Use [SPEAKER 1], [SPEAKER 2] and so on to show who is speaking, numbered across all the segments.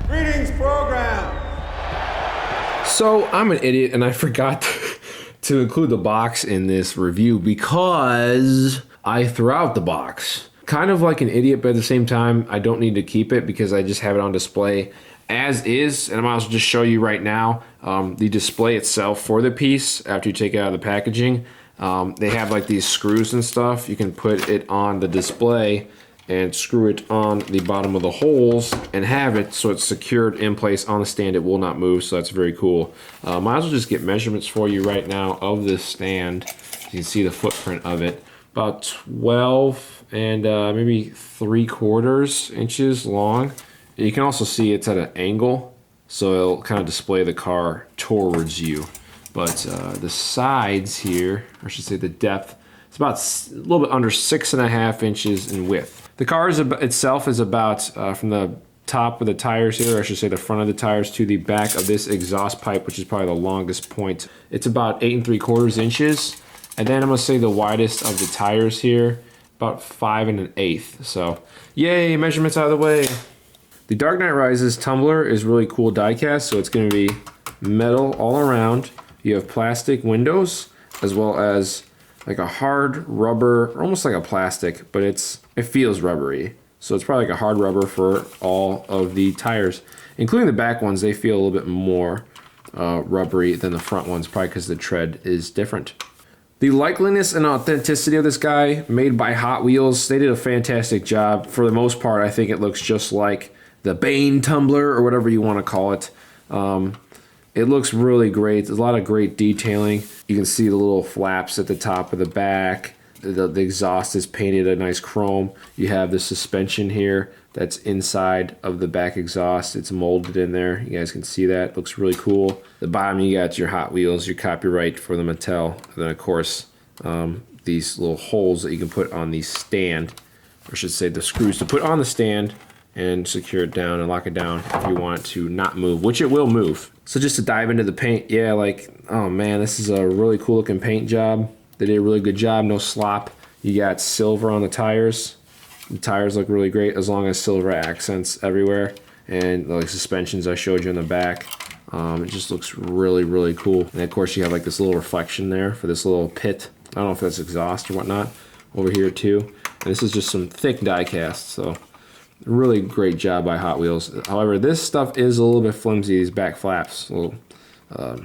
[SPEAKER 1] Greetings, program!
[SPEAKER 2] So I'm an idiot and I forgot to include the box in this review because I threw out the box. Kind of like an idiot, but at the same time, I don't need to keep it because I just have it on display as is. And I might as well just show you right now the display itself for the piece after you take it out of the packaging. They have like these screws and stuff. You can put it on the display and screw it on the bottom of the holes and have it so it's secured in place on the stand. It will not move, so that's very cool. Might as well just get measurements for you right now of this stand. You can see the footprint of it. About 12 and maybe 3/4 inches long. You can also see it's at an angle, so it'll kind of display the car towards you. But the sides here, or I should say the depth, it's about a little bit under 6.5 inches in width. The car itself is about from the top of the tires here, or I should say the front of the tires, to the back of this exhaust pipe, which is probably the longest point. It's about 8 3/4 inches. And then I'm gonna say the widest of the tires here, about 5 1/8. So, yay, measurements out of the way. The Dark Knight Rises tumbler is really cool die cast, so it's gonna be metal all around. You have plastic windows, as well as like a hard rubber, almost like a plastic, but it feels rubbery. So it's probably like a hard rubber for all of the tires, including the back ones. They feel a little bit more rubbery than the front ones, probably because the tread is different. The likeliness and authenticity of this guy, made by Hot Wheels, they did a fantastic job. For the most part, I think it looks just like the Bane tumbler, or whatever you want to call it. It looks really great. There's a lot of great detailing. You can see the little flaps at the top of the back. The exhaust is painted a nice chrome. You have the suspension here that's inside of the back exhaust. It's molded in there. You guys can see that. It looks really cool. The bottom, you got your Hot Wheels, your copyright for the Mattel. And then, of course, these little holes that you can put on the stand, or I should say the screws to put on the stand and secure it down and lock it down if you want it to not move, which it will move. So just to dive into the paint, yeah, like, oh man, this is a really cool looking paint job. They did a really good job, no slop. You got silver on the tires. The tires look really great as long as silver accents everywhere. And like suspensions I showed you in the back. It just looks really, really cool. And of course you have like this little reflection there for this little pit. I don't know if that's exhaust or whatnot over here too. And this is just some thick die cast, so really great job by Hot Wheels. However, this stuff is a little bit flimsy, these back flaps. Little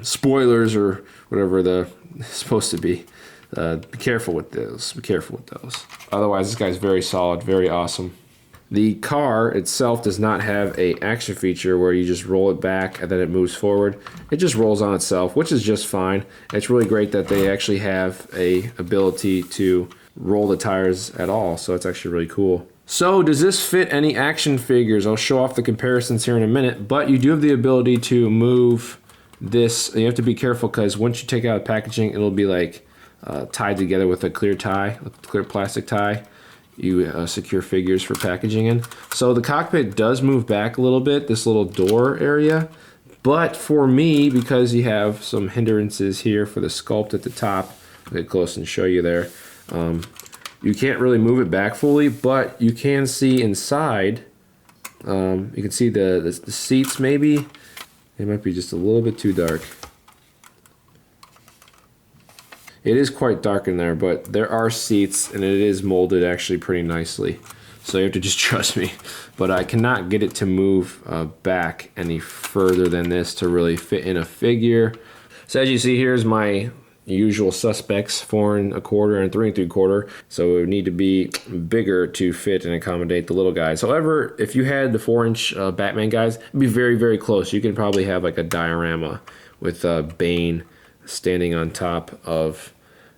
[SPEAKER 2] spoilers or whatever they're supposed to be. Be careful with those. Be careful with those. Otherwise, this guy's very solid, very awesome. The car itself does not have a action feature where you just roll it back and then it moves forward. It just rolls on itself, which is just fine. It's really great that they actually have a ability to roll the tires at all, so it's actually really cool. So does this fit any action figures? I'll show off the comparisons here in a minute, but you do have the ability to move this. You have to be careful because once you take out the packaging, it'll be like tied together with a clear tie, with clear plastic tie. You secure figures for packaging in. So the cockpit does move back a little bit, this little door area. But for me, because you have some hindrances here for the sculpt at the top, I'll get close and show you there. You can't really move it back fully, but you can see inside. You can see the seats maybe. They might be just a little bit too dark. It is quite dark in there, but there are seats, and it is molded actually pretty nicely. So you have to just trust me. But I cannot get it to move back any further than this to really fit in a figure. So as you see, here's my usual suspects, 4 1/4 and 3 3/4. So it would need to be bigger to fit and accommodate the little guys. However, if you had the 4-inch Batman guys, it'd be very, very close. You could probably have like a diorama with Bane standing on top of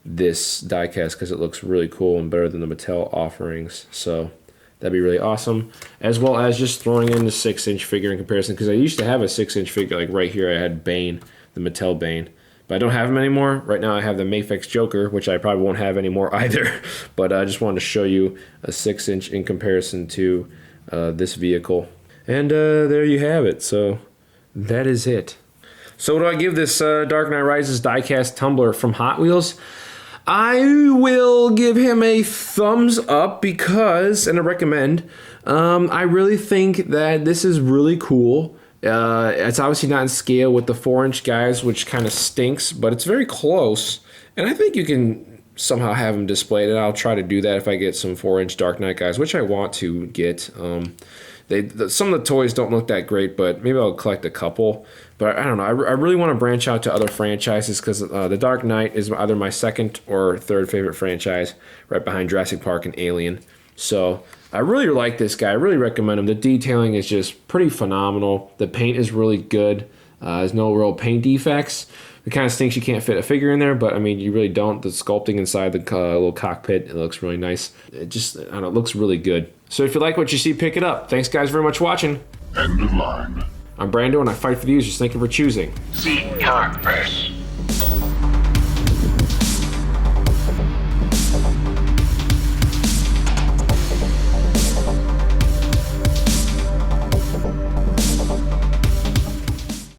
[SPEAKER 2] this diecast because it looks really cool and better than the Mattel offerings. So that'd be really awesome. As well as just throwing in the 6-inch figure in comparison, because I used to have a 6-inch figure, like right here I had Bane, the Mattel Bane. But I don't have him anymore. Right now I have the Mafex Joker, which I probably won't have anymore either. But I just wanted to show you a 6-inch in comparison to this vehicle. And there you have it. So that is it. So what do I give this Dark Knight Rises diecast tumbler from Hot Wheels? I will give him a thumbs up because, and I recommend, I really think that this is really cool. It's obviously not in scale with the 4-inch guys, which kind of stinks, but it's very close. And I think you can somehow have them displayed, and I'll try to do that if I get some 4-inch Dark Knight guys, which I want to get. Some of the toys don't look that great, but maybe I'll collect a couple. But I don't know. I really want to branch out to other franchises because the Dark Knight is either my second or third favorite franchise, right behind Jurassic Park and Alien. So I really like this guy. I really recommend him. The detailing is just pretty phenomenal. The paint is really good. There's no real paint defects. It kind of stinks you can't fit a figure in there, but I mean, you really don't. The sculpting inside the little cockpit, it looks really nice. It just, I don't know, it looks really good. So if you like what you see, pick it up. Thanks guys very much for watching.
[SPEAKER 1] End of line.
[SPEAKER 2] I'm Brando and I fight for the users. Thank you for choosing.
[SPEAKER 1] See Congress.